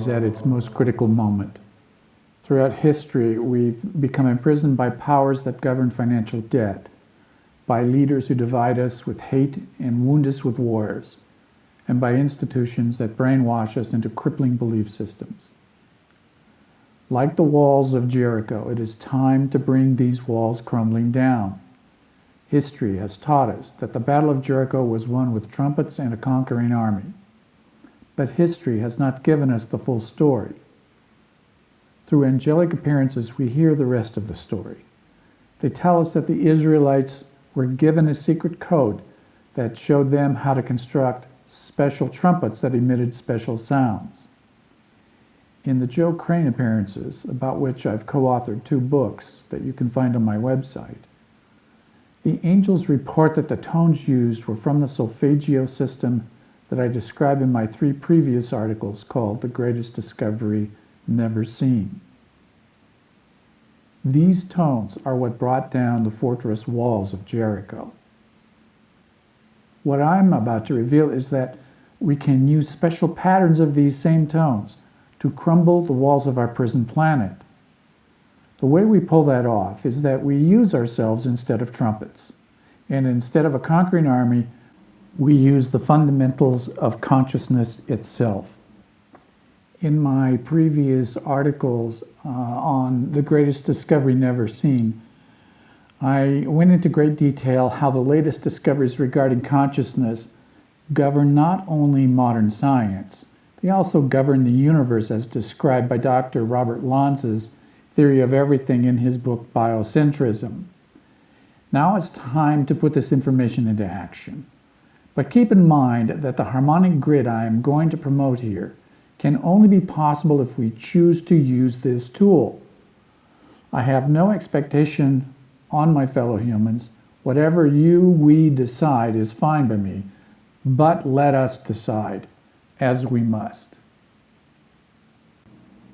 is at its most critical moment. Throughout history, we've become imprisoned by powers that govern financial debt, by leaders who divide us with hate and wound us with wars, and by institutions that brainwash us into crippling belief systems. Like the walls of Jericho, it is time to bring these walls crumbling down. History has taught us that the Battle of Jericho was won with trumpets and a conquering army. But history has not given us the full story. Through angelic appearances, we hear the rest of the story. They tell us that the Israelites were given a secret code that showed them how to construct special trumpets that emitted special sounds. In the Joe Crane appearances, about which I've co-authored 2 books that you can find on my website, the angels report that the tones used were from the solfeggio system that I describe in my 3 previous articles called The Greatest Discovery Never Seen. These tones are what brought down the fortress walls of Jericho. What I'm about to reveal is that we can use special patterns of these same tones to crumble the walls of our prison planet. The way we pull that off is that we use ourselves instead of trumpets. And instead of a conquering army, we use the fundamentals of consciousness itself. In my previous articles on The Greatest Discovery Never Seen, I went into great detail how the latest discoveries regarding consciousness govern not only modern science, they also govern the universe as described by Dr. Robert Lanza's theory of everything in his book Biocentrism. Now it's time to put this information into action. But keep in mind that the harmonic grid I am going to promote here can only be possible if we choose to use this tool. I have no expectation on my fellow humans. Whatever we decide is fine by me, but let us decide, as we must.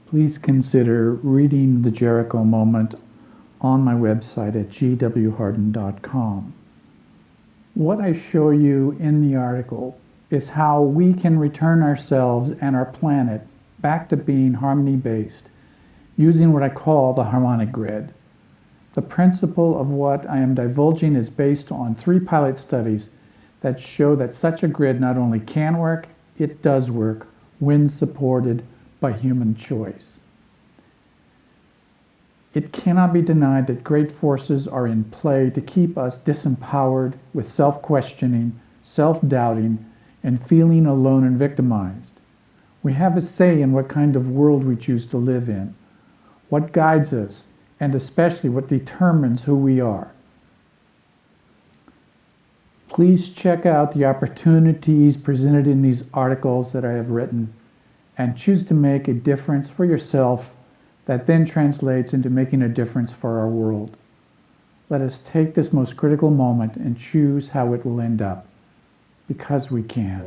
Please consider reading the Jericho moment on my website at gwhardin.com. What I show you in the article is how we can return ourselves and our planet back to being harmony-based, using what I call the harmonic grid. The principle of what I am divulging is based on 3 pilot studies that show that such a grid not only can work, it does work when supported by human choice. It cannot be denied that great forces are in play to keep us disempowered with self-questioning, self-doubting, and feeling alone and victimized. We have a say in what kind of world we choose to live in, what guides us, and especially what determines who we are. Please check out the opportunities presented in these articles that I have written and choose to make a difference for yourself that then translates into making a difference for our world. Let us take this most critical moment and choose how it will end up, because we can.